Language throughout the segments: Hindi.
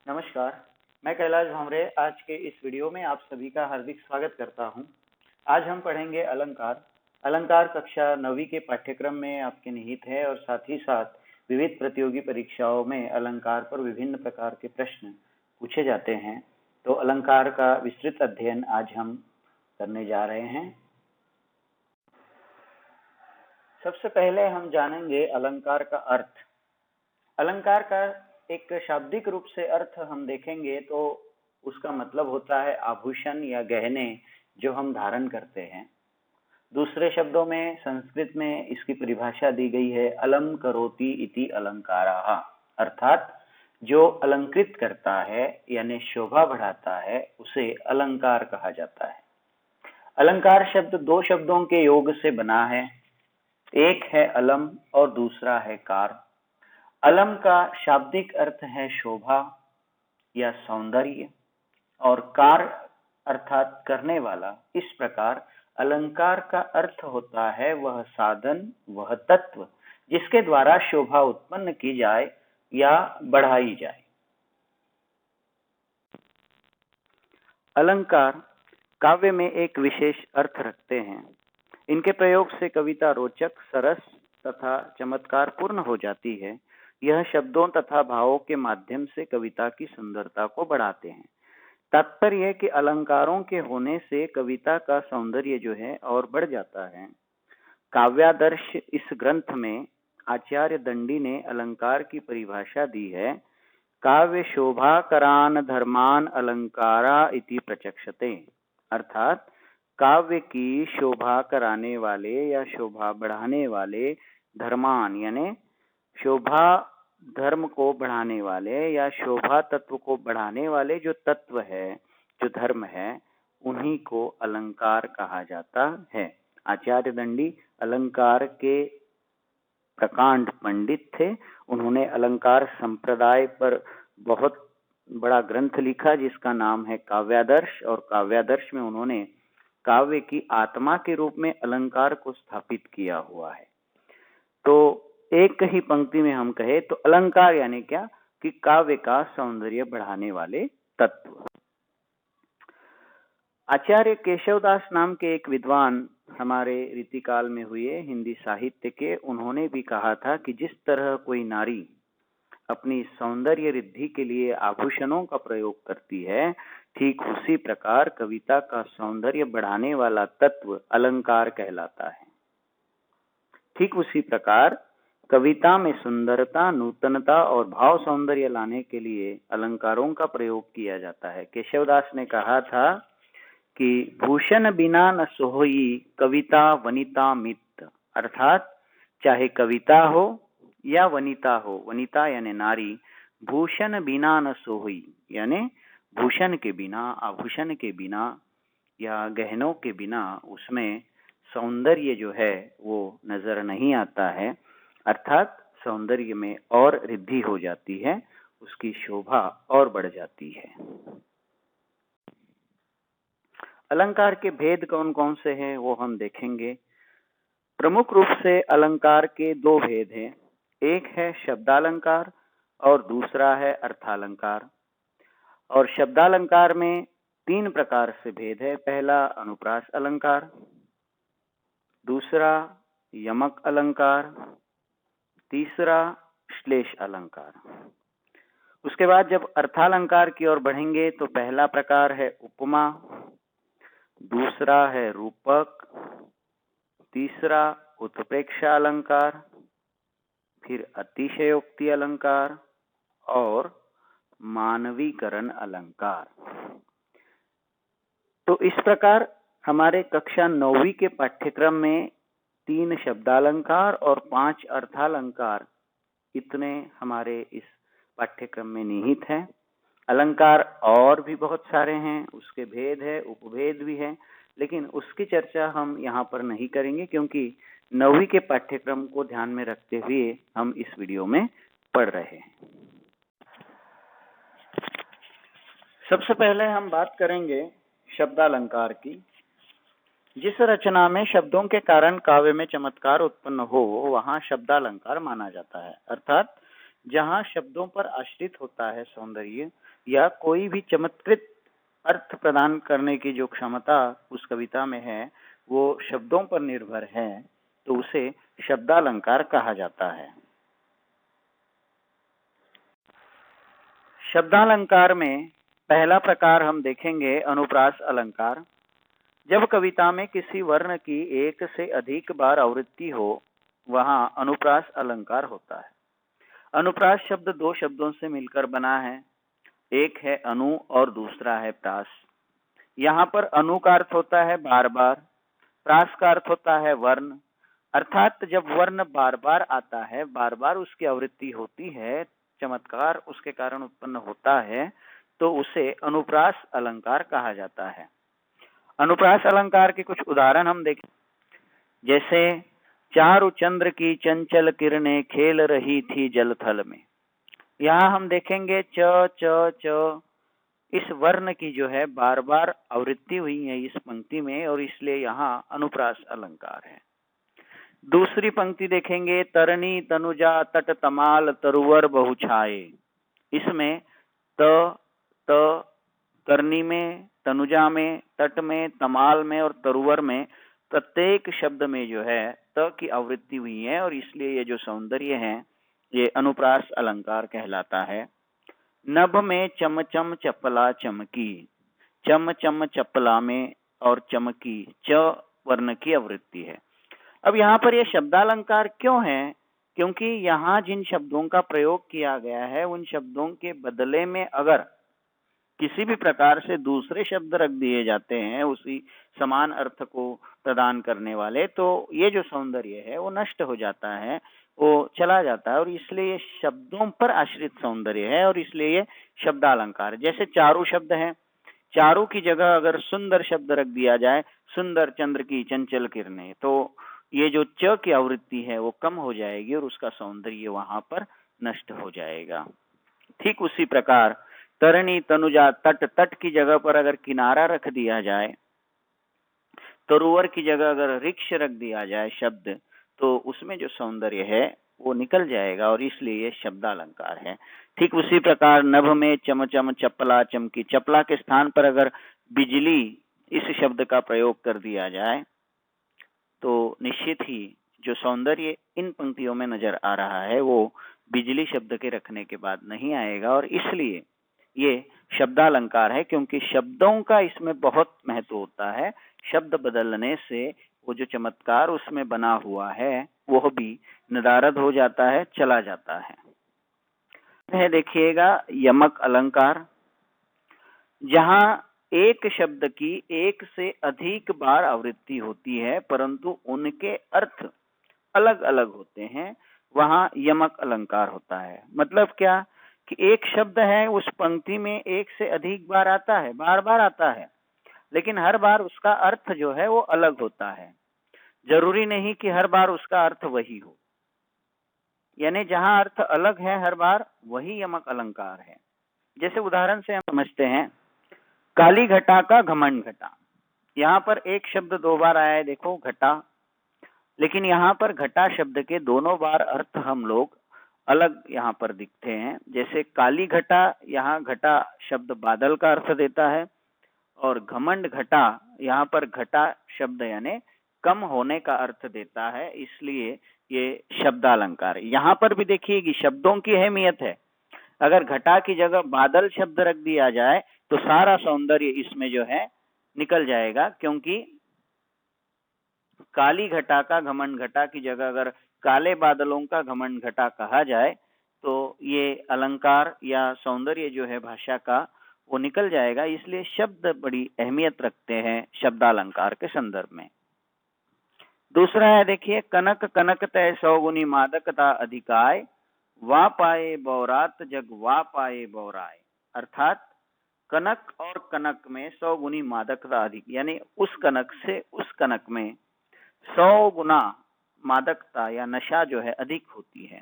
नमस्कार, मैं कैलाश भामरे आज के इस वीडियो में आप सभी का हार्दिक स्वागत करता हूं। आज हम पढ़ेंगे अलंकार। अलंकार कक्षा 9वीं के पाठ्यक्रम में आपके निहित है और साथ ही साथ विविध प्रतियोगी परीक्षाओं में अलंकार पर विभिन्न प्रकार के प्रश्न पूछे जाते हैं। तो अलंकार का विस्तृत अध्ययन आज हम करने जा रहे हैं। सबसे पहले हम जानेंगे अलंकार का अर्थ। अलंकार का एक शाब्दिक रूप से अर्थ हम देखेंगे तो उसका मतलब होता है आभूषण या गहने जो हम धारण करते हैं। दूसरे शब्दों में संस्कृत में इसकी परिभाषा दी गई है अलम करोति इति अलंकाराः, अर्थात जो अलंकृत करता है यानी शोभा बढ़ाता है उसे अलंकार कहा जाता है। अलंकार शब्द दो शब्दों के योग से बना है, एक है अलम और दूसरा है कार। अलम का शाब्दिक अर्थ है शोभा या सौंदर्य और कार अर्थात करने वाला। इस प्रकार अलंकार का अर्थ होता है वह साधन, वह तत्व जिसके द्वारा शोभा उत्पन्न की जाए या बढ़ाई जाए। अलंकार काव्य में एक विशेष अर्थ रखते हैं। इनके प्रयोग से कविता रोचक, सरस तथा चमत्कार पूर्ण हो जाती है। यह शब्दों तथा भावों के माध्यम से कविता की सुंदरता को बढ़ाते हैं। तात्पर्य कि अलंकारों के होने से कविता का सौंदर्य जो है और बढ़ जाता है। काव्यादर्श इस ग्रंथ में आचार्य दंडी ने अलंकार की परिभाषा दी है, काव्य शोभाकरान धर्मान अलंकारा इति प्रचक्षते, अर्थात काव्य की शोभा कराने वाले या शोभा बढ़ाने वाले धर्मान यानी शोभा धर्म को बढ़ाने वाले या शोभा तत्व को बढ़ाने वाले जो तत्व है, जो धर्म है, उन्हीं को अलंकार कहा जाता है। आचार्य दंडी अलंकार के प्रकांड पंडित थे। उन्होंने अलंकार संप्रदाय पर बहुत बड़ा ग्रंथ लिखा जिसका नाम है काव्यादर्श, और काव्यादर्श में उन्होंने काव्य की आत्मा के रूप में अलंकार को स्थापित किया हुआ है। तो एक ही पंक्ति में हम कहे तो अलंकार यानी क्या कि काव्य का सौंदर्य बढ़ाने वाले तत्व। आचार्य केशवदास नाम के एक विद्वान हमारे रीतिकाल में हुए हिंदी साहित्य के, उन्होंने भी कहा था कि जिस तरह कोई नारी अपनी सौंदर्य रिद्धि के लिए आभूषणों का प्रयोग करती है, ठीक उसी प्रकार कविता का सौंदर्य बढ़ाने वाला तत्व अलंकार कहलाता है। ठीक उसी प्रकार कविता में सुंदरता, नूतनता और भाव सौंदर्य लाने के लिए अलंकारों का प्रयोग किया जाता है। केशवदास ने कहा था कि भूषण बिना न सोई कविता वनिता मित, अर्थात चाहे कविता हो या वनिता हो, वनिता यानी नारी, भूषण बिना न सोई यानी भूषण के बिना, आभूषण के बिना या गहनों के बिना उसमें सौंदर्य जो है वो नजर नहीं आता है, अर्थात सौंदर्य में और रिद्धि हो जाती है, उसकी शोभा और बढ़ जाती है। अलंकार के भेद कौन कौन से हैं वो हम देखेंगे। प्रमुख रूप से अलंकार के दो भेद हैं, एक है शब्दालंकार और दूसरा है अर्थालंकार। और शब्दालंकार में तीन प्रकार से भेद है। पहला अनुप्रास अलंकार, दूसरा यमक अलंकार, तीसरा श्लेष अलंकार। उसके बाद जब अर्थालंकार की ओर बढ़ेंगे तो पहला प्रकार है उपमा, दूसरा है रूपक, तीसरा उत्प्रेक्षा अलंकार, फिर अतिशयोक्ति अलंकार और मानवीकरण अलंकार। तो इस प्रकार हमारे कक्षा 9वीं के पाठ्यक्रम में 3 शब्दालंकार और 5 अर्थालंकार इतने हमारे इस पाठ्यक्रम में निहित हैं। अलंकार और भी बहुत सारे हैं, उसके भेद है, उपभेद भी है, लेकिन उसकी चर्चा हम यहाँ पर नहीं करेंगे क्योंकि 9वीं के पाठ्यक्रम को ध्यान में रखते हुए हम इस वीडियो में पढ़ रहे हैं। सबसे पहले हम बात करेंगे शब्दालंकार की। जिस रचना में शब्दों के कारण काव्य में चमत्कार उत्पन्न हो वहां शब्दालंकार माना जाता है, अर्थात जहाँ शब्दों पर आश्रित होता है सौंदर्य या कोई भी चमत्कृत अर्थ प्रदान करने की जो क्षमता उस कविता में है वो शब्दों पर निर्भर है, तो उसे शब्दालंकार कहा जाता है। शब्दालंकार में पहला प्रकार हम देखेंगे अनुप्रास अलंकार। जब कविता में किसी वर्ण की एक से अधिक बार आवृत्ति हो, वहां अनुप्रास अलंकार होता है। अनुप्रास शब्द दो शब्दों से मिलकर बना है, एक है अनु और दूसरा है प्रास। यहाँ पर अनु का अर्थ होता है बार बार, प्रास का अर्थ होता है वर्ण, अर्थात जब वर्ण बार बार आता है, बार बार उसकी आवृत्ति होती है, चमत्कार उसके कारण उत्पन्न होता है, तो उसे अनुप्रास अलंकार कहा जाता है। अनुप्रास अलंकार के कुछ उदाहरण हम देखें, जैसे चारु चंद्र की चंचल किरणें खेल रही थी जल थल में। यहाँ हम देखेंगे च च च इस वर्ण की जो है बार बार आवृत्ति हुई है इस पंक्ति में, और इसलिए यहाँ अनुप्रास अलंकार है। दूसरी पंक्ति देखेंगे, तरणी तनुजा तट तमाल तरुवर बहुछाए। इसमें त करनी में, तनुजा में, तट में, तमाल में और तरुवर में प्रत्येक शब्द में जो है त की आवृत्ति हुई है, और इसलिए ये जो सौंदर्य है ये अनुप्रास अलंकार कहलाता है। नभ में चम चम चपला चमकी, चम चम चपला में और चमकी च वर्ण की आवृत्ति है। अब यहाँ पर यह शब्दालंकार क्यों है? क्योंकि यहाँ जिन शब्दों का प्रयोग किया गया है उन शब्दों के बदले में अगर किसी भी प्रकार से दूसरे शब्द रख दिए जाते हैं उसी समान अर्थ को प्रदान करने वाले, तो ये जो सौंदर्य है वो नष्ट हो जाता है, वो चला जाता है, और इसलिए ये शब्दों पर आश्रित सौंदर्य है, और इसलिए ये शब्दालंकार। जैसे चारु शब्द है, चारु की जगह अगर सुंदर शब्द रख दिया जाए, सुंदर चंद्र की चंचल किरणें, तो ये जो च की आवृत्ति है वो कम हो जाएगी और उसका सौंदर्य वहां पर नष्ट हो जाएगा। ठीक उसी प्रकार तरणी तनुजा तट, तट की जगह पर अगर किनारा रख दिया जाए, तरुवर की जगह अगर वृक्ष रख दिया जाए शब्द, तो उसमें जो सौंदर्य है वो निकल जाएगा, और इसलिए ये शब्दालंकार है। ठीक उसी प्रकार नभ में चम चम चपला चमकी, चपला के स्थान पर अगर बिजली इस शब्द का प्रयोग कर दिया जाए तो निश्चित ही जो सौंदर्य इन पंक्तियों में नजर आ रहा है वो बिजली शब्द के रखने के बाद नहीं आएगा, और इसलिए ये शब्दालंकार है, क्योंकि शब्दों का इसमें बहुत महत्व होता है। शब्द बदलने से वो जो चमत्कार उसमें बना हुआ है वो भी नदारद हो जाता है, चला जाता है। देखिएगा यमक अलंकार, जहां एक शब्द की एक से अधिक बार आवृत्ति होती है परंतु उनके अर्थ अलग अलग होते हैं, वहां यमक अलंकार होता है। मतलब क्या कि एक शब्द है उस पंक्ति में एक से अधिक बार आता है, बार बार आता है, लेकिन हर बार उसका अर्थ जो है वो अलग होता है। जरूरी नहीं कि हर बार उसका अर्थ वही हो, यानी जहां अर्थ अलग है हर बार वही यमक अलंकार है। जैसे उदाहरण से हम समझते हैं, काली घटा का घमंड घटा। यहाँ पर एक शब्द दो बार आया है, देखो घटा, लेकिन यहाँ पर घटा शब्द के दोनों बार अर्थ हम लोग अलग यहाँ पर दिखते हैं। जैसे काली घटा, यहाँ घटा शब्द बादल का अर्थ देता है, और घमंड घटा यहाँ पर घटा शब्द यानी कम होने का अर्थ देता है, इसलिए ये शब्दालंकार। यहाँ पर भी देखिए कि शब्दों की अहमियत है। अगर घटा की जगह बादल शब्द रख दिया जाए तो सारा सौंदर्य इसमें जो है निकल जाएगा, क्योंकि काली घटा का घमंड घटा की जगह अगर काले बादलों का घमंड घटा कहा जाए तो ये अलंकार या सौंदर्य जो है भाषा का वो निकल जाएगा। इसलिए शब्द बड़ी अहमियत रखते हैं शब्दालंकार के संदर्भ में। दूसरा है देखिए, कनक कनक तय सौगुनी मादकता अधिकाय, वा पाए बौरात जग वा पाए बौराय। अर्थात कनक और कनक में 100 गुनी मादकता अधिक, यानी उस कनक से उस कनक में 100 गुना मादकता या नशा जो है अधिक होती है।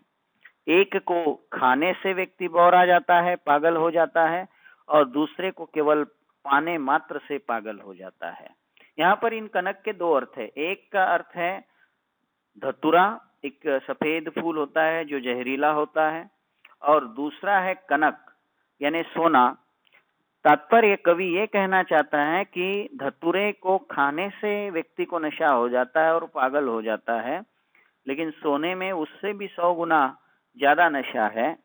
एक को खाने से व्यक्ति बौरा जाता है, पागल हो जाता है, और दूसरे को केवल पाने मात्र से पागल हो जाता है। यहाँ पर इन कनक के दो अर्थ है। एक का अर्थ है धतुरा, एक सफेद फूल होता है जो जहरीला होता है, और दूसरा है कनक यानी सोना। तात्पर्य कवि ये कहना चाहता है कि धतूरे को खाने से व्यक्ति को नशा हो जाता है और पागल हो जाता है, लेकिन सोने में उससे भी 100 गुना ज्यादा नशा है,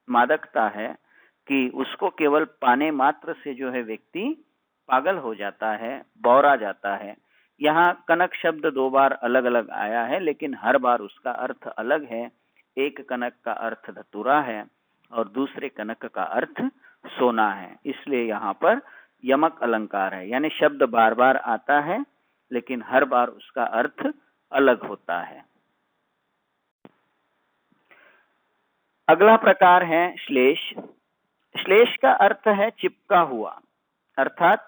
मादकता है, कि उसको केवल पाने मात्र से जो है व्यक्ति पागल हो जाता है, बौरा जाता है। यहाँ कनक शब्द 2 बार अलग अलग आया है, लेकिन हर बार उसका अर्थ अलग है। एक कनक का अर्थ धतूरा है और दूसरे कनक का अर्थ सोना है, इसलिए यहाँ पर यमक अलंकार है, यानी शब्द बार बार आता है लेकिन हर बार उसका अर्थ अलग होता है। अगला प्रकार है श्लेष। श्लेष का अर्थ है चिपका हुआ, अर्थात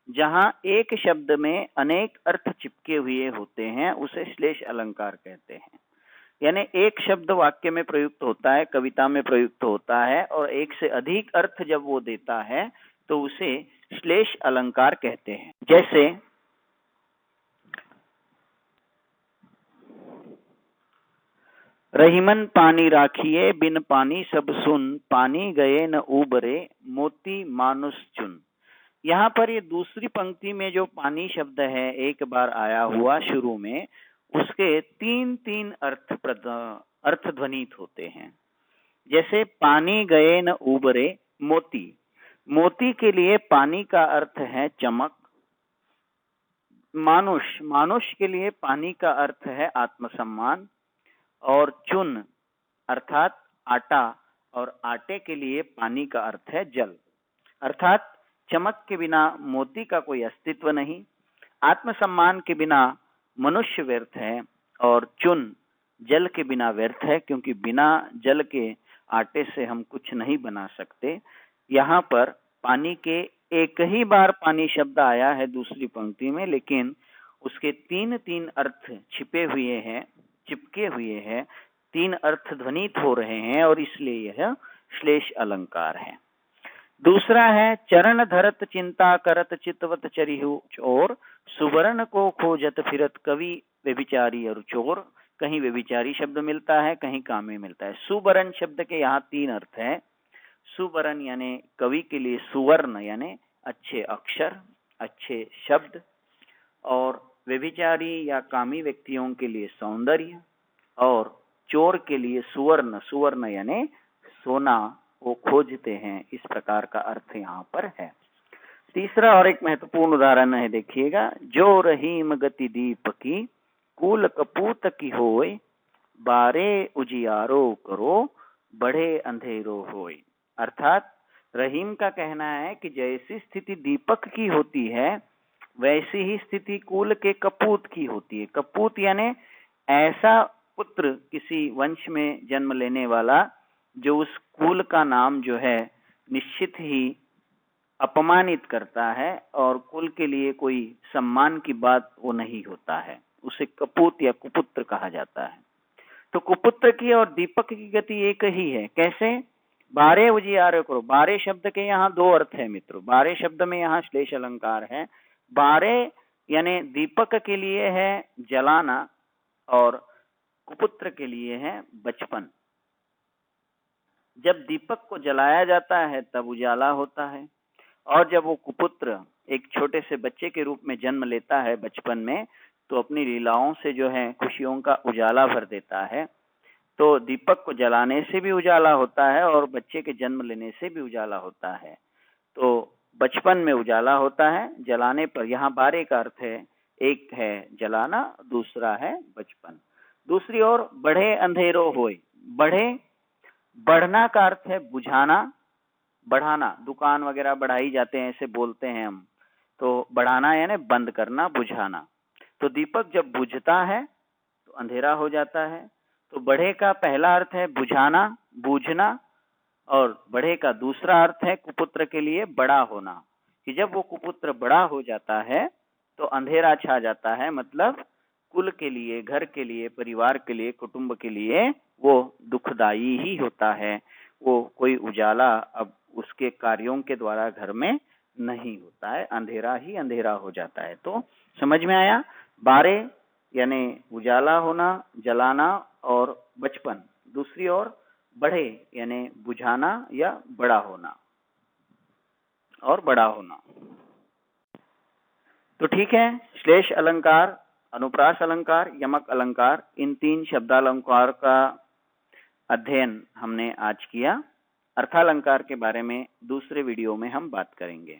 जहां एक शब्द में अनेक अर्थ चिपके हुए होते हैं उसे श्लेष अलंकार कहते हैं। यानी एक शब्द वाक्य में प्रयुक्त होता है, कविता में प्रयुक्त होता है और एक से अधिक अर्थ जब वो देता है तो उसे श्लेष अलंकार कहते हैं। जैसे रहीमन पानी राखिए बिन पानी सब सुन, पानी गए न उबरे मोती मानुष चुन। यहाँ पर ये दूसरी पंक्ति में जो पानी शब्द है एक बार आया हुआ शुरू में, उसके 3 अर्थ ध्वनित होते हैं। जैसे पानी गए न उबरे मोती, मोती के लिए पानी का अर्थ है चमक। मानुष के लिए पानी का अर्थ है आत्मसम्मान। और चुन अर्थात आटा, और आटे के लिए पानी का अर्थ है जल। अर्थात चमक के बिना मोती का कोई अस्तित्व नहीं, आत्मसम्मान के बिना मनुष्य व्यर्थ है, और चुन जल के बिना व्यर्थ है, क्योंकि बिना जल के आटे से हम कुछ नहीं बना सकते। यहाँ पर पानी के एक ही बार पानी शब्द आया है दूसरी पंक्ति में, लेकिन उसके 3 अर्थ छिपे हुए हैं, चिपके हुए हैं, 3 अर्थ ध्वनित हो रहे हैं और इसलिए यह श्लेष अलंकार है। दूसरा है चरण धरत चिंता करत चितवत चरिहु चोर, सुवर्ण को खोजत फिरत कवि व्यभिचारी और चोर। कहीं व्यभिचारी शब्द मिलता है, कहीं कामे मिलता है। सुवर्ण शब्द के यहाँ 3 अर्थ है। सुवर्ण यानी कवि के लिए सुवर्ण यानी अच्छे अक्षर, अच्छे शब्द, और व्यभिचारी या कामी व्यक्तियों के लिए सौंदर्य, और चोर के लिए सुवर्ण, सुवर्ण यानी सोना वो खोजते हैं। इस प्रकार का अर्थ यहाँ पर है। तीसरा और एक महत्वपूर्ण उदाहरण है, देखिएगा। जो रहीम गति दीप की, कुल कपूत की होय, बारे उजियारो करो, बढ़े अंधेरो होय। अर्थात रहीम का कहना है कि जैसी स्थिति दीपक की होती है वैसी ही स्थिति कुल के कपूत की होती है। कपूत यानी ऐसा पुत्र, किसी वंश में जन्म लेने वाला जो उस कुल का नाम जो है निश्चित ही अपमानित करता है और कुल के लिए कोई सम्मान की बात वो नहीं होता है, उसे कपूत या कुपुत्र कहा जाता है। तो कुपुत्र की और दीपक की गति एक ही है। कैसे? बारे उजियारे करो। बारे शब्द के यहाँ 2 अर्थ है मित्रों। बारे शब्द में यहाँ श्लेष अलंकार है। बारे यानी दीपक के लिए है जलाना और कुपुत्र के लिए है बचपन। जब दीपक को जलाया जाता है तब उजाला होता है, और जब वो कुपुत्र एक छोटे से बच्चे के रूप में जन्म लेता है बचपन में, तो अपनी लीलाओं से जो है खुशियों का उजाला भर देता है। तो दीपक को जलाने से भी उजाला होता है और बच्चे के जन्म लेने से भी उजाला होता है। तो बचपन में उजाला होता है, जलाने पर। यहाँ बारे का अर्थ है, एक है जलाना, दूसरा है बचपन। दूसरी ओर बढ़े अंधेरो होय। बढ़े, बढ़ना का अर्थ है बुझाना, बढ़ाना। दुकान वगैरह बढ़ाई जाते हैं, ऐसे बोलते हैं हम। तो बढ़ाना यानी बंद करना, बुझाना। तो दीपक जब बुझता है तो अंधेरा हो जाता है। तो बढ़े का पहला अर्थ है बुझाना, बूझना, और बढ़े का दूसरा अर्थ है कुपुत्र के लिए बड़ा होना, कि जब वो कुपुत्र बड़ा हो जाता है तो अंधेरा छा जाता है। मतलब कुल के लिए, घर के लिए, परिवार के लिए, कुटुंब के लिए वो दुखदाई ही होता है। वो कोई उजाला अब उसके कार्यों के द्वारा घर में नहीं होता है, अंधेरा ही अंधेरा हो जाता है। तो समझ में आया? बारे यानी उजाला होना, जलाना और बचपन। दूसरी ओर बढ़े यानी बुझाना या बड़ा होना और बड़ा होना। तो ठीक है, श्लेष अलंकार, अनुप्रास अलंकार, यमक अलंकार, इन 3 शब्दालंकार का अध्ययन हमने आज किया। अर्थालंकार के बारे में दूसरे वीडियो में हम बात करेंगे।